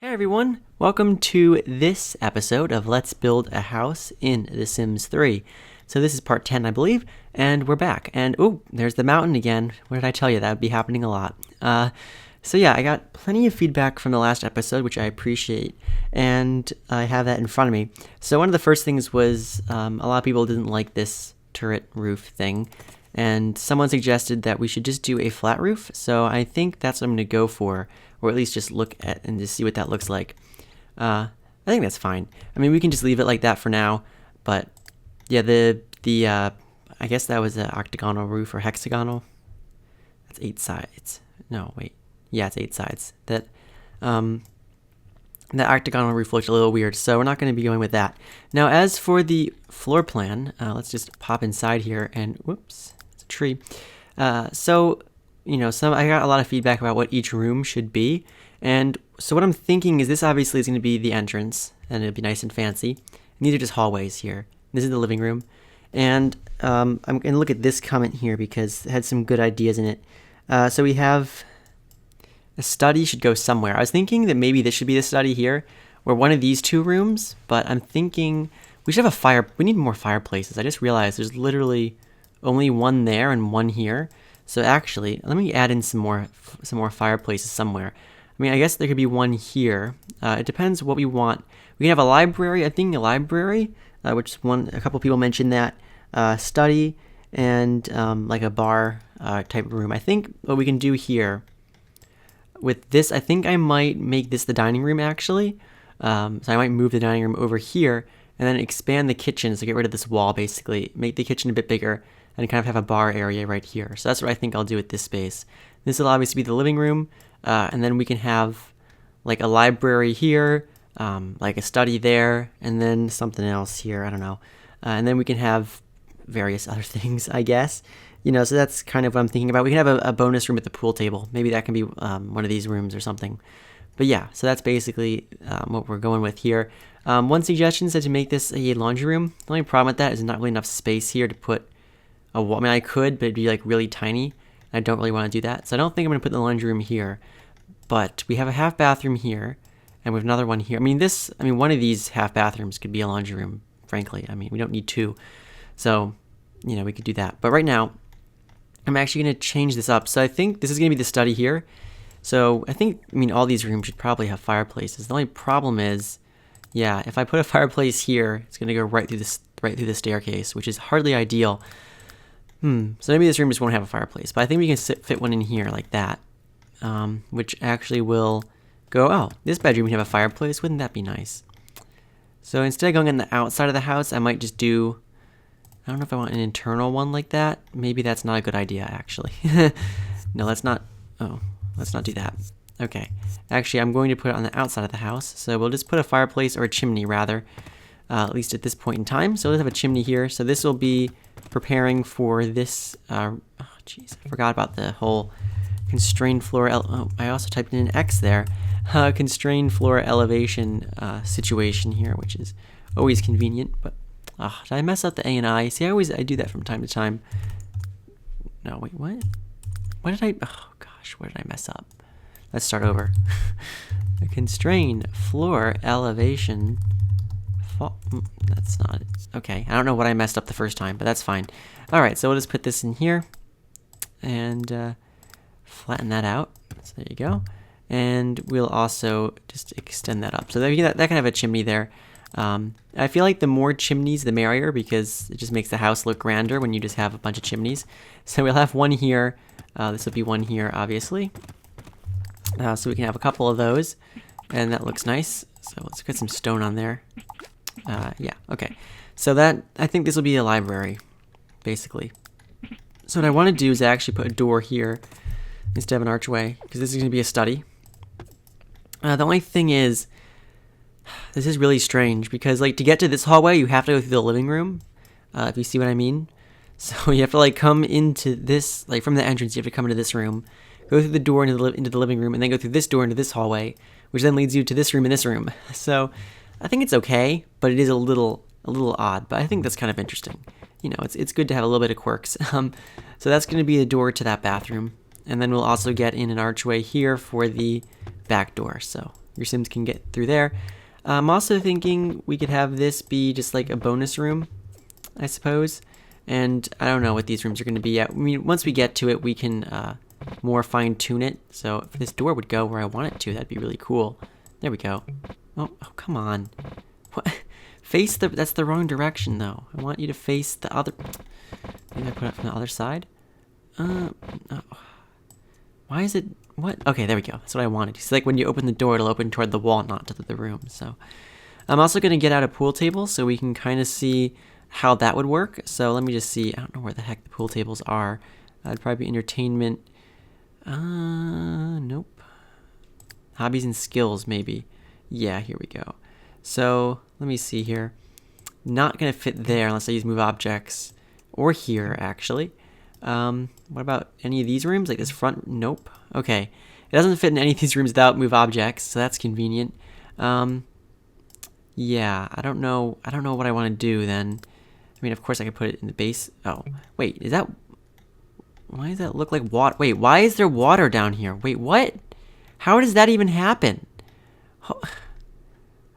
Hey everyone, welcome to this episode of Let's Build a House in The Sims 3. So this is part 10, I believe, and we're back. And oh, there's the mountain again. What did I tell you? That would be happening a lot. So yeah, I got plenty of feedback from the last episode, which I appreciate, and I have that in front of me. So one of the first things was a lot of people didn't like this turret roof thing, and someone suggested that we should just do a flat roof. So I think that's what I'm going to go for, or at least just look at and just see what that looks like. I think that's fine. I mean, we can just leave it like that for now, but yeah, I guess that was an octagonal roof or hexagonal. That's 8 sides. No, wait. Yeah, it's 8 sides. That octagonal roof looked a little weird, so we're not going to be going with that. Now, as for the floor plan, let's just pop inside here and whoops, it's a tree. So you know, I got a lot of feedback about what each room should be, and so what I'm thinking is this obviously is going to be the entrance, and it'll be nice and fancy. And these are just hallways here. This is the living room, and I'm going to look at this comment here because it had some good ideas in it. So we have a study should go somewhere. I was thinking that maybe this should be the study here, or one of these two rooms, but I'm thinking we should have we need more fireplaces. I just realized there's literally only one there and one here. So actually, let me add in some more fireplaces somewhere. I mean, I guess there could be one here. It depends what we want. We can have a library. I think a library, which a couple people mentioned that. Study and like a bar type room. I think what we can do here with this, I think I might make this the dining room actually. So I might move the dining room over here and then expand the kitchen. So get rid of this wall basically. Make the kitchen a bit bigger and kind of have a bar area right here. So that's what I think I'll do with this space. This will obviously be the living room, and then we can have like a library here, like a study there, and then something else here, I don't know. And then we can have various other things, I guess. You know, so that's kind of what I'm thinking about. We can have a bonus room at the pool table. Maybe that can be one of these rooms or something. But yeah, so that's basically what we're going with here. One suggestion said to make this a laundry room. The only problem with that is not really enough space here to put a wall. I mean, I could, but it'd be like really tiny. I don't really want to do that. So I don't think I'm going to put the laundry room here. But we have a half bathroom here, and we have another one here. I mean, one of these half bathrooms could be a laundry room, frankly. I mean, we don't need two. So, you know, we could do that. But right now, I'm actually going to change this up. So I think this is going to be the study here. So I mean, all these rooms should probably have fireplaces. The only problem is, yeah, if I put a fireplace here, it's going to go right through the staircase, which is hardly ideal. So maybe this room just won't have a fireplace, but I think we can fit one in here like that, which actually will go, oh, this bedroom can have a fireplace. Wouldn't that be nice? So instead of going on the outside of the house, I might just do, I don't know if I want an internal one like that. Maybe that's not a good idea, actually. No, let's not do that. Okay, actually, I'm going to put it on the outside of the house, so we'll just put a fireplace, or a chimney rather, at least at this point in time. So let's have a chimney here. So this will be preparing for this, oh jeez, I forgot about the whole constrained floor, I also typed in an X there, constrained floor elevation situation here, which is always convenient, but, did I mess up the A and I? See, I do that from time to time. No, wait, what? Oh gosh, what did I mess up? Let's start over. A constrained floor elevation. That's not it. Okay, I don't know what I messed up the first time, but that's fine. Alright, so we'll just put this in here and flatten that out. So there you go. And we'll also just extend that up. So that can have a chimney there. I feel like the more chimneys, the merrier, because it just makes the house look grander when you just have a bunch of chimneys. So we'll have one here. This will be one here, obviously. So we can have a couple of those, and that looks nice. So let's get some stone on there. Yeah, okay. So I think this will be a library, basically. So what I want to do is actually put a door here instead of an archway, because this is going to be a study. The only thing is, this is really strange, because like to get to this hallway, you have to go through the living room, if you see what I mean. So you have to like come into this, like from the entrance, you have to come into this room, go through the door into the living room, and then go through this door into this hallway, which then leads you to this room and this room. So I think it's okay, but it is a little odd, but I think that's kind of interesting. You know, it's good to have a little bit of quirks. So that's going to be a door to that bathroom, and then we'll also get in an archway here for the back door. So your Sims can get through there. I'm also thinking we could have this be just like a bonus room, I suppose. And I don't know what these rooms are going to be yet. I mean, once we get to it, we can more fine-tune it. So if this door would go where I want it to, that'd be really cool. There we go. Oh, come on. What? Face the... That's the wrong direction, though. I want you to face the other... Maybe I put it from the other side? No. Why is it... What? Okay, there we go. That's what I wanted. It's like when you open the door, it'll open toward the wall, not to the room. So I'm also going to get out a pool table so we can kind of see how that would work. So let me just see. I don't know where the heck the pool tables are. It'd probably be entertainment. Nope. Hobbies and skills, maybe. Yeah, here we go. So let me see here. Not going to fit there unless I use move objects. Or here, actually. What about any of these rooms? Like this front? Nope. Okay. It doesn't fit in any of these rooms without move objects, so that's convenient. Yeah, I don't know what I want to do then. I mean, of course I could put it in the base. Oh, wait, is that... Why does that look like water? Wait, why is there water down here? Wait, what? How does that even happen?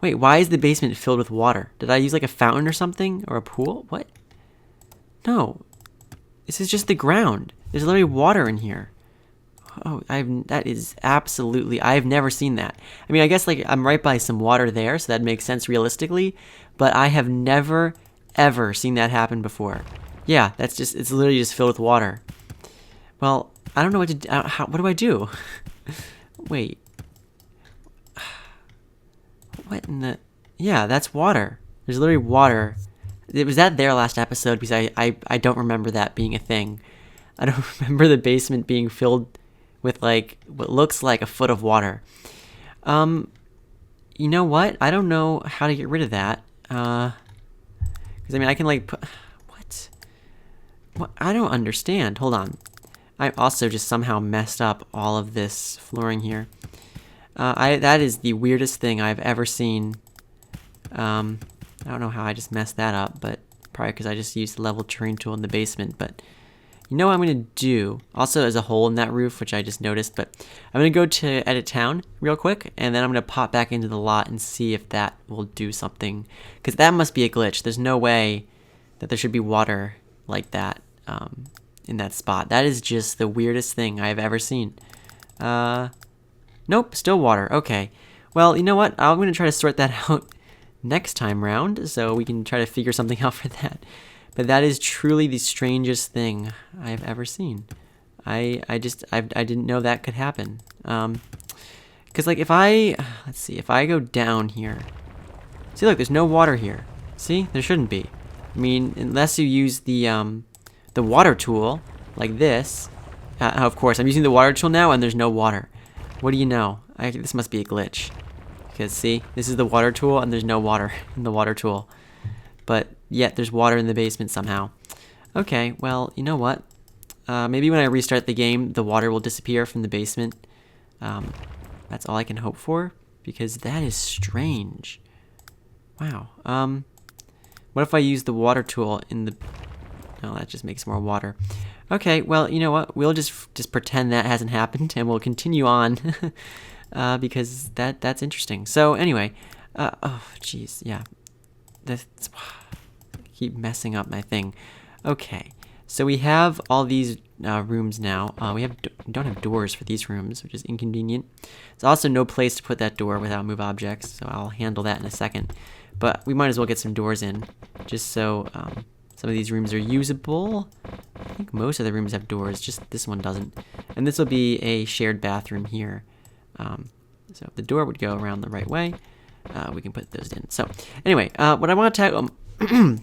Wait, why is the basement filled with water? Did I use like a fountain or something? Or a pool? What? No. This is just the ground. There's literally water in here. Oh, that is absolutely... I've never seen that. I mean, I guess like I'm right by some water there, so that makes sense realistically. But I have never, ever seen that happen before. Yeah, that's just... It's literally just filled with water. Well, I don't know what to do. What do I do? Wait. What in the... Yeah, that's water. There's literally water. Was that there last episode? Because I don't remember that being a thing. I don't remember the basement being filled with like what looks like a foot of water. You know what? I don't know how to get rid of that. Because I mean, I can like put... What? I don't understand. Hold on. I also just somehow messed up all of this flooring here. That is the weirdest thing I've ever seen. I don't know how I just messed that up, but probably because I just used the level terrain tool in the basement. But you know what I'm going to do? Also, there's a hole in that roof, which I just noticed. But I'm going to go to Edit Town real quick, and then I'm going to pop back into the lot and see if that will do something. Because that must be a glitch. There's no way that there should be water like that in that spot. That is just the weirdest thing I've ever seen. Nope, still water. Okay. Well, you know what? I'm going to try to sort that out next time round, so we can try to figure something out for that. But that is truly the strangest thing I've ever seen. I didn't know that could happen. Because like if let's see, if I go down here, see, look, there's no water here. See, there shouldn't be. I mean, unless you use the water tool like this. Of course, I'm using the water tool now, and there's no water. What do you know? This must be a glitch. Because see, this is the water tool, and there's no water in the water tool. But yet there's water in the basement somehow. Okay, well, you know what? Maybe when I restart the game, the water will disappear from the basement. That's all I can hope for, because that is strange. Wow. What if I use the water tool in the... No, that just makes more water. Okay, well, you know what? We'll just pretend that hasn't happened, and we'll continue on. Because that's interesting. So anyway, oh jeez, yeah, I keep messing up my thing. Okay, so we have all these rooms now. We don't have doors for these rooms, which is inconvenient. There's also no place to put that door without move objects, so I'll handle that in a second. But we might as well get some doors in, just so some of these rooms are usable. I think most of the rooms have doors, just this one doesn't. And this will be a shared bathroom here. So if the door would go around the right way, we can put those in. So anyway, what I want to tackle,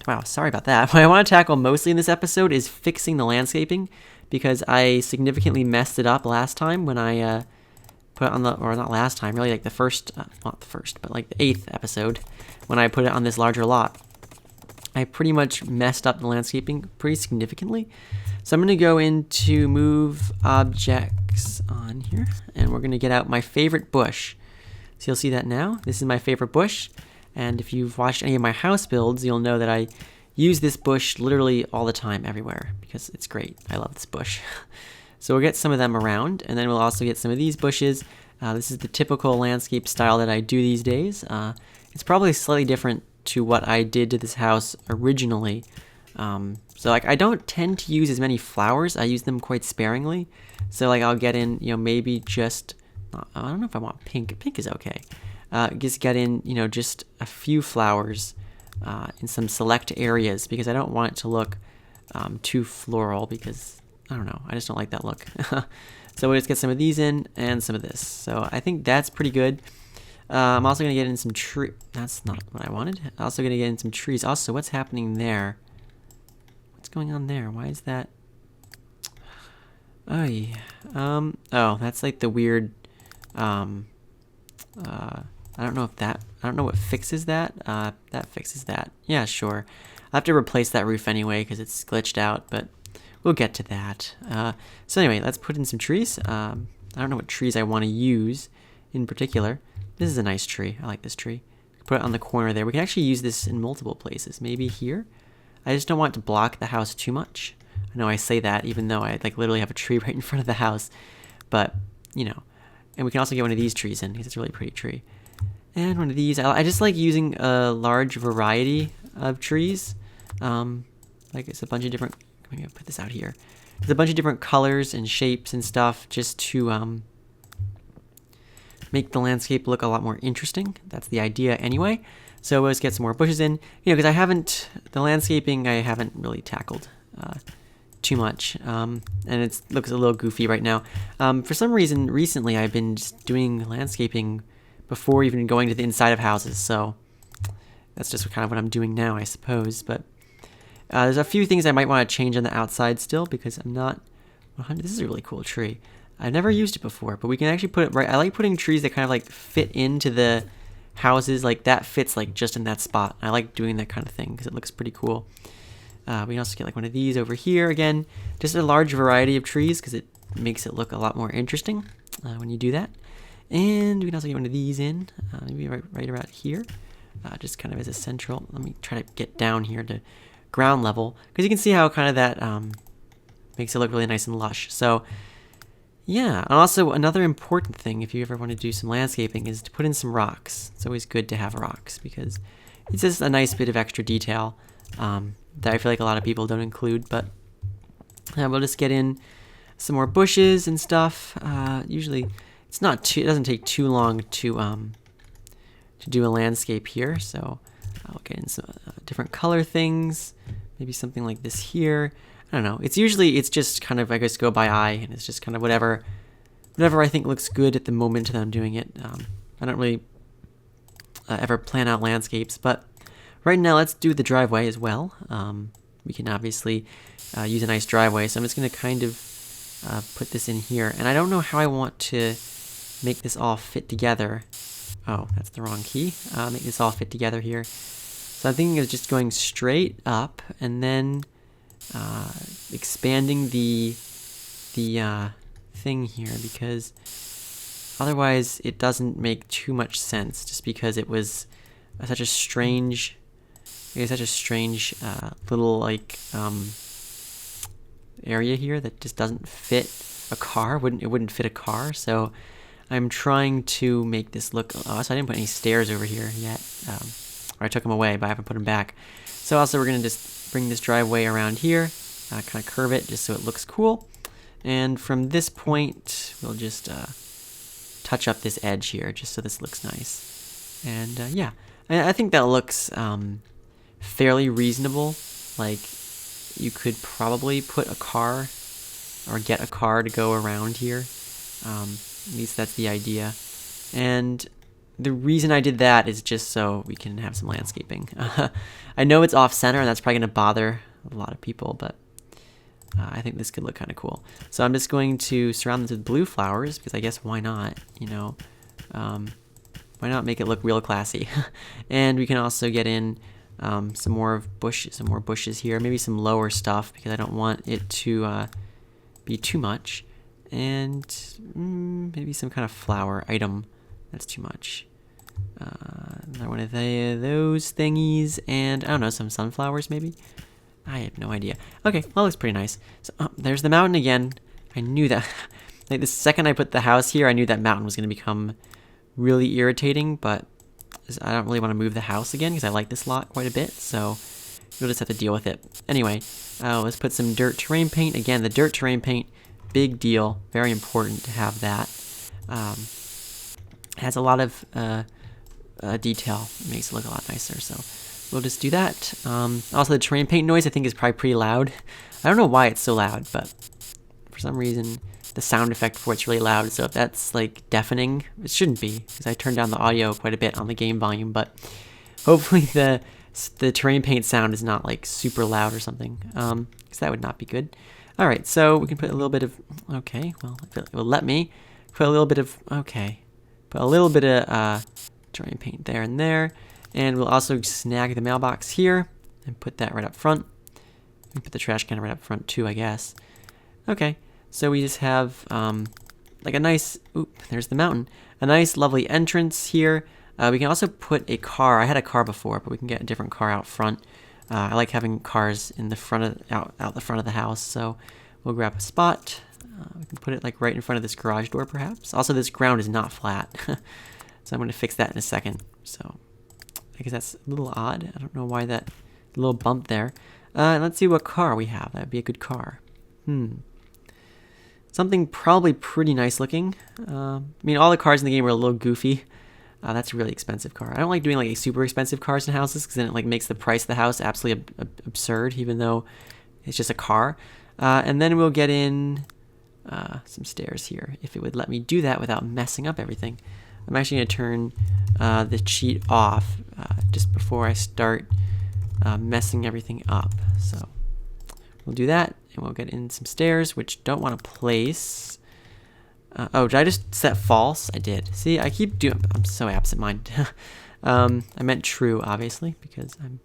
wow, sorry about that. What I want to tackle mostly in this episode is fixing the landscaping, because I significantly messed it up last time when I put it on the, or not last time, really like the first, not the first, but like the 8th episode, when I put it on this larger lot. I pretty much messed up the landscaping pretty significantly. So I'm going to go into move objects on here, and we're going to get out my favorite bush. So you'll see that now. This is my favorite bush, and if you've watched any of my house builds, you'll know that I use this bush literally all the time, everywhere, because it's great. I love this bush. So we'll get some of them around, and then we'll also get some of these bushes, This is the typical landscape style that I do these days. It's probably slightly different to what I did to this house originally. So like I don't tend to use as many flowers. I use them quite sparingly. So like I'll get in, maybe just, I don't know if I want pink. Pink is okay. Just get in, just a few flowers in some select areas because I don't want it to look too floral because, I don't know, I just don't like that look. So we'll just get some of these in and some of this. So I think that's pretty good. I'm also going to get in some tree. That's not what I wanted. I'm also going to get in some trees. Also, what's happening there? What's going on there? Why is that? Oh, yeah. Oh, that's like the weird, I don't know if that, I don't know what fixes that. That fixes that. Yeah, sure. I'll have to replace that roof anyway because it's glitched out, but we'll get to that. So anyway, let's put in some trees. I don't know what trees I want to use in particular. This is a nice tree. I like this tree. Put it on the corner there. We can actually use this in multiple places. Maybe here? I just don't want to block the house too much. I know I say that even though I like literally have a tree right in front of the house. But, and we can also get one of these trees in because it's a really pretty tree. And one of these. I just like using a large variety of trees. Like it's a bunch of different, maybe I'll put this out here. There's a bunch of different colors and shapes and stuff just to make the landscape look a lot more interesting. That's the idea anyway. So let's get some more bushes in, because the landscaping I haven't really tackled too much, and it looks a little goofy right now. For some reason, recently I've been just doing landscaping before even going to the inside of houses, so that's just kind of what I'm doing now, I suppose. But there's a few things I might want to change on the outside still, because I'm not 100. This is a really cool tree. I've never used it before, but we can actually put it right. I like putting trees that kind of like fit into the houses, like that fits like just in that spot. I like doing that kind of thing because it looks pretty cool. We can also get like one of these over here. Again, just a large variety of trees because it makes it look a lot more interesting when you do that. And we can also get one of these in, maybe right around here, just kind of as a central. Let me try to get down here to ground level because you can see how kind of that makes it look really nice and lush. So yeah, and also another important thing if you ever want to do some landscaping is to put in some rocks. It's always good to have rocks because it's just a nice bit of extra detail that I feel like a lot of people don't include. But we'll just get in some more bushes and stuff. Usually, it doesn't take too long to do a landscape here. So I'll get in some different color things. Maybe something like this here. I don't know. It's just kind of, I guess, go by eye, and it's just kind of whatever I think looks good at the moment that I'm doing it. I don't really ever plan out landscapes, but right now let's do the driveway as well. We can obviously use a nice driveway, so I'm just going to kind of put this in here, and I don't know how I want to make this all fit together. Oh, that's the wrong key. Make this all fit together here. So I'm thinking of just going straight up, and then expanding the thing here, because otherwise it doesn't make too much sense, just because it was such a strange little like area here that just doesn't fit a car. It wouldn't fit a car. So I'm trying to make this look. Oh, so I didn't put any stairs over here yet, or I took them away, but I haven't put them back. So also we're gonna just bring this driveway around here, kind of curve it just so it looks cool. And from this point, we'll just touch up this edge here just so this looks nice. And yeah, I think that looks fairly reasonable. Like, you could probably put a car or get a car to go around here. At least that's the idea. And the reason I did that is just so we can have some landscaping. I know it's off center and that's probably going to bother a lot of people, but I think this could look kind of cool. So I'm just going to surround this with blue flowers because I guess why not, why not make it look real classy? And we can also get in some more bushes here, maybe some lower stuff because I don't want it to be too much. And maybe some kind of flower item. That's too much. Another one of those thingies, and I don't know, some sunflowers maybe? I have no idea. Okay, well, it looks pretty nice. So there's the mountain again. I knew that. Like the second I put the house here, I knew that mountain was going to become really irritating, but I don't really want to move the house again because I like this lot quite a bit, so we'll just have to deal with it. Anyway, let's put some dirt terrain paint. Again, the dirt terrain paint, big deal, very important to have that. It has a lot of detail, it makes it look a lot nicer, so we'll just do that. Also, the terrain paint noise I think is probably pretty loud. I don't know why it's so loud, but for some reason the sound effect for it's really loud, so if that's like deafening, it shouldn't be, because I turned down the audio quite a bit on the game volume, but hopefully the terrain paint sound is not like super loud or something, because that would not be good. Alright, so we can put a little bit of, okay, well, it will let me put a little bit of, okay, put a little bit of terrain paint there and there, and we'll also snag the mailbox here and put that right up front. We put the trash can right up front too, I guess. Okay, so we just have like a nice, oop, there's the mountain. A nice lovely entrance here. We can also put a car. I had a car before, but we can get a different car out front. I like having cars in the front of, out the front of the house, so we'll grab a spot. We can put it like right in front of this garage door perhaps. Also, this ground is not flat, so I'm going to fix that in a second. So I guess that's a little odd. I don't know why that little bump there. Let's see what car we have. That'd be a good car. Something probably pretty nice looking. I mean, all the cars in the game are a little goofy. That's a really expensive car. I don't like doing like super expensive cars in houses because then it like makes the price of the house absolutely absurd, even though it's just a car. And then we'll get in some stairs here, if it would let me do that without messing up everything. I'm actually going to turn the cheat off just before I start messing everything up. So we'll do that, and we'll get in some stairs, which don't want to place. Oh, did I just set false? I did. See, I keep doing, I'm so absent-minded. I meant true, obviously, because I'm,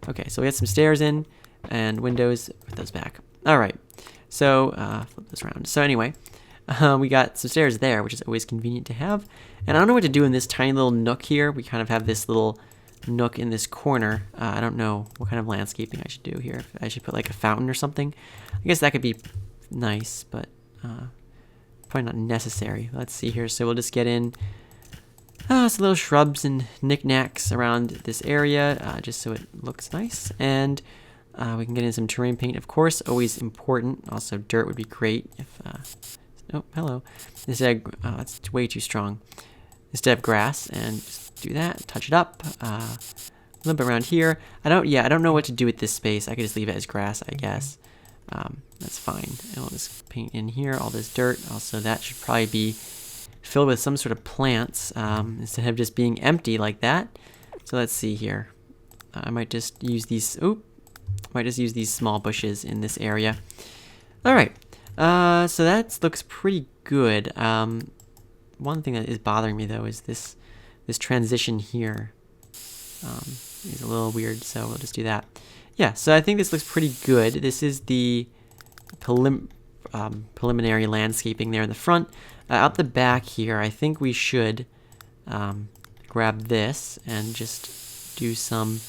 okay, so we got some stairs in, and windows, put those back. All right, so flip this around. So anyway, we got some stairs there, which is always convenient to have. And I don't know what to do in this tiny little nook here. We kind of have this little nook in this corner. I don't know what kind of landscaping I should do here. If I should put like a fountain or something. I guess that could be nice, but probably not necessary. Let's see here. So we'll just get in some little shrubs and knickknacks around this area, just so it looks nice. And we can get in some terrain paint, of course, always important. Also, dirt would be great if... oh, hello. Instead of, that's way too strong. Instead of grass, and just do that, touch it up. A little bit around here. I don't know what to do with this space. I could just leave it as grass, I guess. That's fine. And we'll just paint in here all this dirt. Also, that should probably be filled with some sort of plants instead of just being empty like that. So let's see here. I might just use these. Might just use these small bushes in this area. All right. So that looks pretty good. One thing that is bothering me though is this transition here. Is a little weird, so we'll just do that. Yeah, so I think this looks pretty good. This is the preliminary landscaping there in the front. Out the back here, I think we should grab this and just do some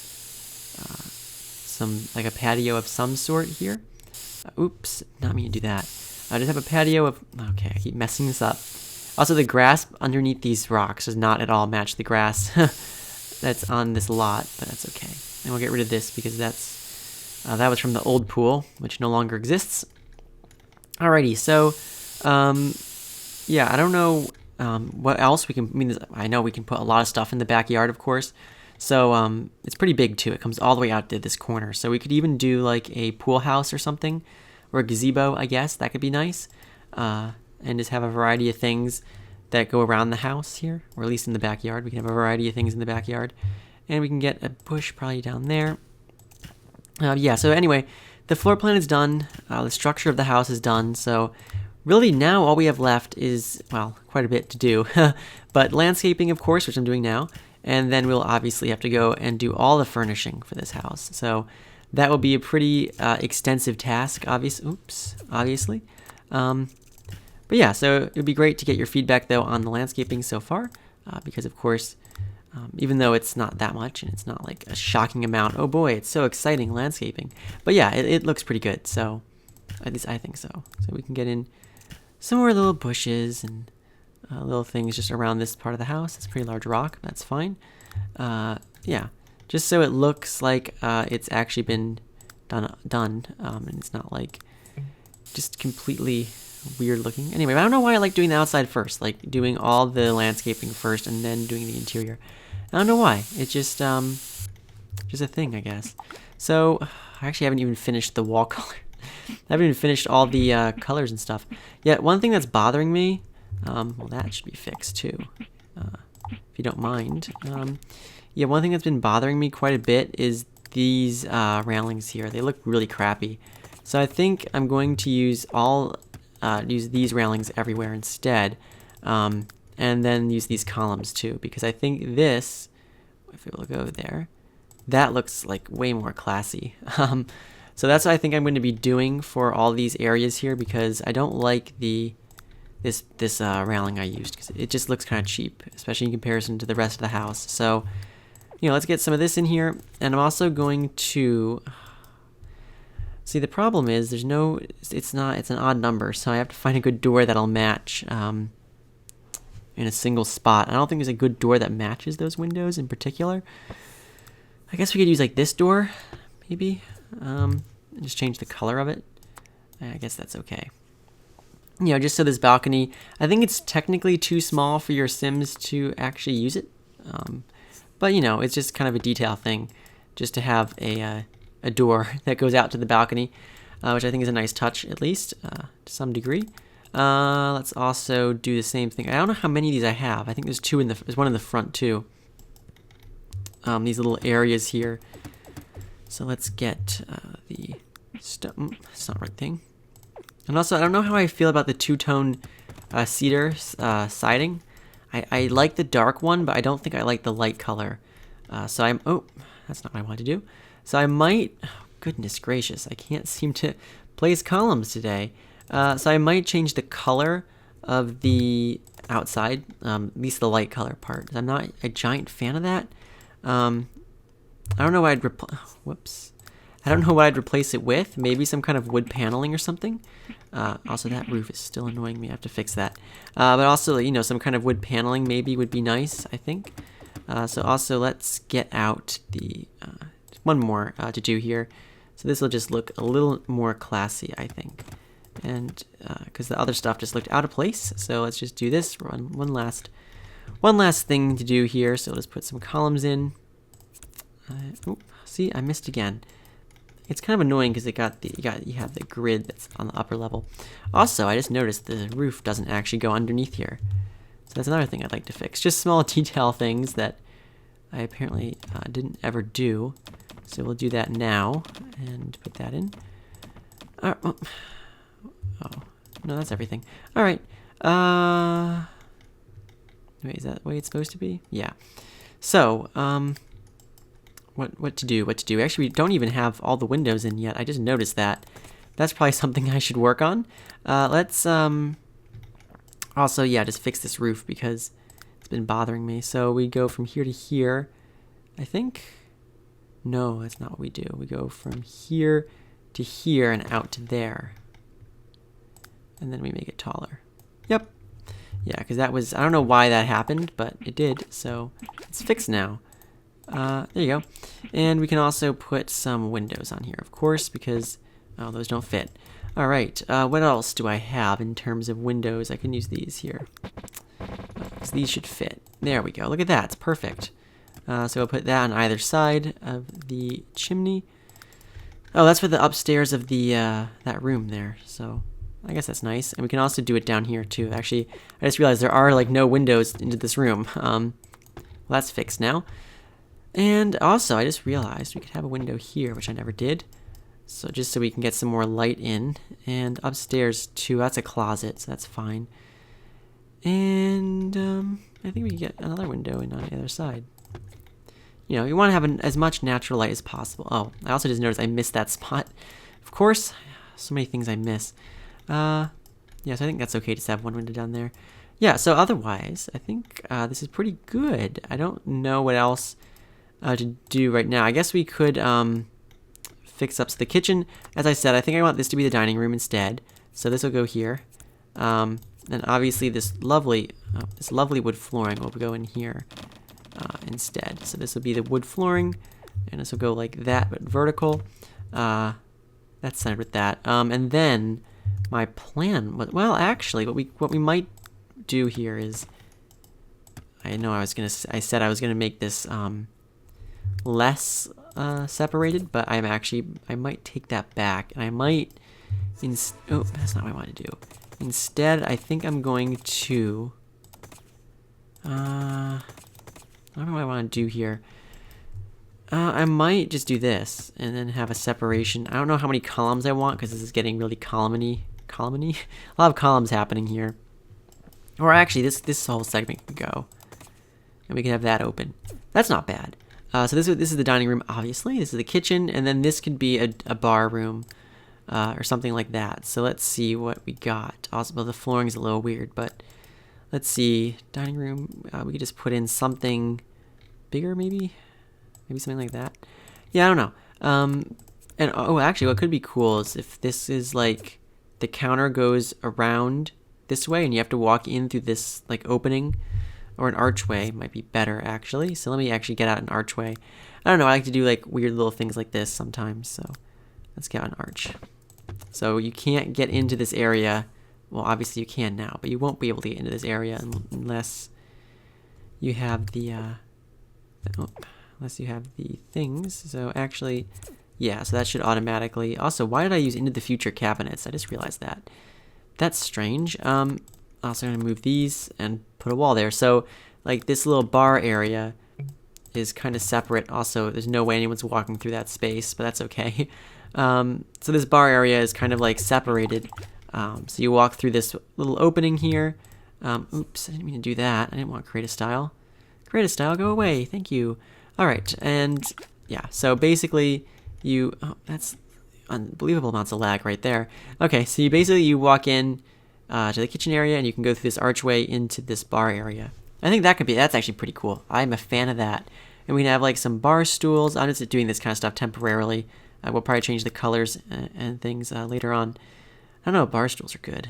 like a patio of some sort here. Oops, not mean to do that. I just have a patio of, okay, I keep messing this up. Also, the grass underneath these rocks does not at all match the grass that's on this lot, but that's okay. And we'll get rid of this because that's that was from the old pool, which no longer exists. Alrighty, so yeah, I don't know what else we can. I mean, I know we can put a lot of stuff in the backyard, of course. So it's pretty big too. It comes all the way out to this corner. So we could even do like a pool house or something, or a gazebo, I guess. That could be nice. And just have a variety of things that go around the house here, or at least in the backyard. We can have a variety of things in the backyard. And we can get a bush probably down there. Yeah, so anyway, the floor plan is done. The structure of the house is done. So really now all we have left is, well, quite a bit to do. But landscaping, of course, which I'm doing now. And then we'll obviously have to go and do all the furnishing for this house. So that will be a pretty extensive task, obviously. But yeah, so it would be great to get your feedback, though, on the landscaping so far. Because, of course, even though it's not that much and it's not like a shocking amount, oh boy, it's so exciting landscaping. But yeah, it looks pretty good. So at least I think so. So we can get in some more little bushes and little things just around this part of the house. It's a pretty large rock. That's fine. Yeah, just so it looks like it's actually been done, and it's not like just completely weird looking. Anyway, I don't know why I like doing the outside first, like doing all the landscaping first and then doing the interior. I don't know why. It's just a thing, I guess. So I actually haven't even finished the wall color. I haven't even finished all the colors and stuff. Yeah, one thing that's bothering me, well, that should be fixed too, if you don't mind. Yeah, one thing that's been bothering me quite a bit is these railings here. They look really crappy. So I think I'm going to use these railings everywhere instead, and then use these columns too, because I think this, if it will go there, that looks like way more classy. So that's what I think I'm going to be doing for all these areas here, because I don't like this railing I used, because it just looks kind of cheap, especially in comparison to the rest of the house. So, you know, let's get some of this in here, and I'm also going to see, the problem is it's an odd number, so I have to find a good door that'll match in a single spot. I don't think there's a good door that matches those windows in particular. I guess we could use like this door, maybe, and just change the color of it. I guess that's okay. You know, just so this balcony, I think it's technically too small for your Sims to actually use it. But you know, it's just kind of a detail thing, just to have a door that goes out to the balcony, which I think is a nice touch, at least to some degree. Let's also do the same thing. I don't know how many of these I have. I think there's one in the front too. These little areas here. So let's get the stuff. That's not the right thing. And also, I don't know how I feel about the two-tone cedar siding. I like the dark one, but I don't think I like the light color. Oh, that's not what I wanted to do. So I might, oh, goodness gracious, I can't seem to place columns today. So I might change the color of the outside, at least the light color part. I'm not a giant fan of that. I don't know what I don't know what I'd replace it with. Maybe some kind of wood paneling or something. Also, that roof is still annoying me. I have to fix that. But also, you know, some kind of wood paneling maybe would be nice, I think. So also, let's get out the one more to do here. So this will just look a little more classy, I think. And because the other stuff just looked out of place. So let's just do this. One last thing to do here. So let's put some columns in. See, I missed again. It's kind of annoying because you have the grid that's on the upper level. Also, I just noticed the roof doesn't actually go underneath here. So that's another thing I'd like to fix. Just small detail things that I apparently didn't ever do. So we'll do that now and put that in. Oh, no, that's everything. All right. Wait, is that the way it's supposed to be? Yeah. So, what to do? Actually, we don't even have all the windows in yet. I just noticed that. That's probably something I should work on. Let's also, yeah, just fix this roof because it's been bothering me. So we go from here to here. I think, no, that's not what we do. We go from here to here and out to there. And then we make it taller. Yep. Yeah, because that was, I don't know why that happened, but it did. So it's fixed now. There you go. And we can also put some windows on here, of course, because those don't fit. All right, what else do I have in terms of windows? I can use these here. Because these should fit. There we go. Look at that. It's perfect. So we'll put that on either side of the chimney. Oh, that's for the upstairs of the that room there. So I guess that's nice. And we can also do it down here too. Actually, I just realized there are like no windows into this room. Well, that's fixed now. And also, I just realized we could have a window here, which I never did. So just so we can get some more light in. And upstairs too, that's a closet, so that's fine. And I think we can get another window in on the other side. You know, you want to have as much natural light as possible. Oh, I also just noticed I missed that spot. Of course, so many things I miss. Yeah, so I think that's okay to just have one window down there. Yeah, so otherwise, I think this is pretty good. I don't know what else to do right now. I guess we could fix up the kitchen. As I said, I think I want this to be the dining room instead. So this will go here. And obviously this lovely wood flooring will go in here instead. So this will be the wood flooring, and this will go like that, but vertical. That's centered with that. And then my plan, well, actually, what we might do here is, I said I was gonna make this less separated, but I might take that back, and I might, oh, that's not what I want to do. Instead, I think I'm going to, I don't know what I want to do here. I might just do this, and then have a separation. I don't know how many columns I want, because this is getting really column-y. A lot of columns happening here. Or actually, this whole segment can go. And we can have that open. That's not bad. So this is the dining room, obviously. This is the kitchen, and then this could be a bar room. Or something like that. So let's see what we got. Also, well, the flooring is a little weird, but let's see. Dining room, we could just put in something bigger, maybe something like that. Yeah, I don't know. And oh, actually, what could be cool is if this is like the counter goes around this way, and you have to walk in through this like opening, or an archway might be better actually. So let me actually get out an archway. I don't know. I like to do like weird little things like this sometimes. So let's get out an arch. So you can't get into this area. Well, obviously you can now, but you won't be able to get into this area unless you have the things. So actually, yeah, so that should automatically. Also, why did I use into the future cabinets? I just realized that. That's strange. Also, I'm gonna move these and put a wall there. So like this little bar area is kind of separate. Also, there's no way anyone's walking through that space, but that's okay. So this bar area is kind of like separated. So you walk through this little opening here. Oops, I didn't mean to do that. I didn't want to create a style. Create a style, go away. Thank you. All right, and yeah, so basically that's unbelievable amounts of lag right there. Okay, so you walk in to the kitchen area, and you can go through this archway into this bar area. I think that's actually pretty cool. I'm a fan of that. And we can have like some bar stools. I'm just doing this kind of stuff temporarily. We'll probably change the colors and things later on. I don't know, bar stools are good.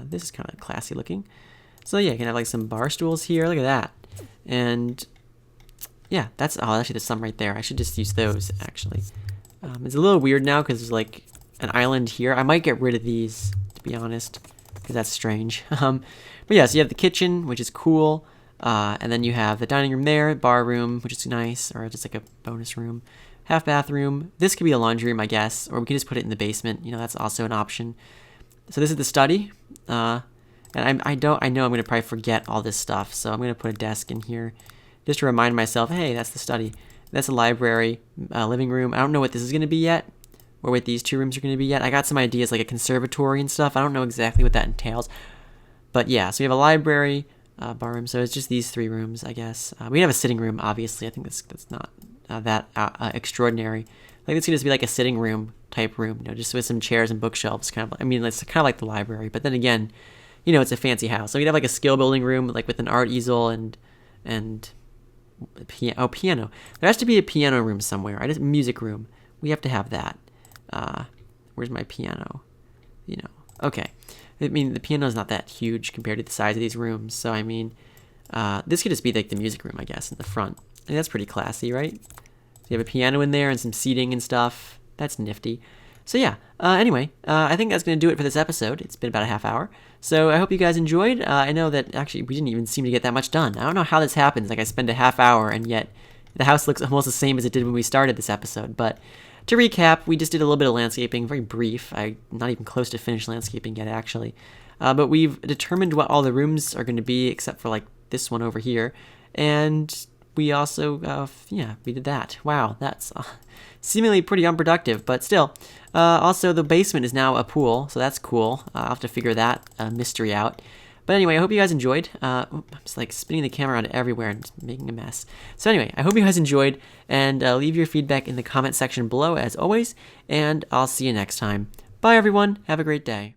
This is kind of classy looking. So yeah, you can have like some bar stools here. Look at that. And yeah, that's actually there's some right there. I should just use those actually. It's a little weird now because there's like an island here. I might get rid of these, to be honest, because that's strange. But yeah, so you have the kitchen, which is cool. And then you have the dining room there, bar room, which is nice, or just like a bonus room. Half bathroom. This could be a laundry room, I guess, or we could just put it in the basement. You know, that's also an option. So this is the study. And I know I'm going to probably forget all this stuff, so I'm going to put a desk in here just to remind myself, hey, that's the study. That's a library, living room. I don't know what this is going to be yet, or what these two rooms are going to be yet. I got some ideas like a conservatory and stuff. I don't know exactly what that entails. But yeah, so we have a library, bar room. So it's just these three rooms, I guess. We have a sitting room, obviously. I think that's not that extraordinary. Like this could just be like a sitting room type room, you know, just with some chairs and bookshelves. Kind of. I mean, it's kind of like the library. But then again, you know, it's a fancy house. So we'd have like a skill building room, like with an art easel and piano. There has to be a piano room somewhere. Music room. We have to have that. Where's my piano? You know. Okay. I mean, the piano is not that huge compared to the size of these rooms. So I mean, this could just be like the music room, I guess, in the front. And that's pretty classy, right? So you have a piano in there and some seating and stuff. That's nifty. So yeah, anyway, I think that's going to do it for this episode. It's been about a half hour. So I hope you guys enjoyed. I know that actually we didn't even seem to get that much done. I don't know how this happens. Like I spend a half hour and yet the house looks almost the same as it did when we started this episode. But to recap, we just did a little bit of landscaping, very brief. I'm not even close to finished landscaping yet, actually. But we've determined what all the rooms are going to be, except for like this one over here. And we also, yeah, we did that. Wow, that's seemingly pretty unproductive, but still. Also, the basement is now a pool, so that's cool. I'll have to figure that mystery out. But anyway, I hope you guys enjoyed. I'm just like spinning the camera around everywhere and making a mess. So anyway, I hope you guys enjoyed, and leave your feedback in the comment section below as always, and I'll see you next time. Bye everyone, have a great day.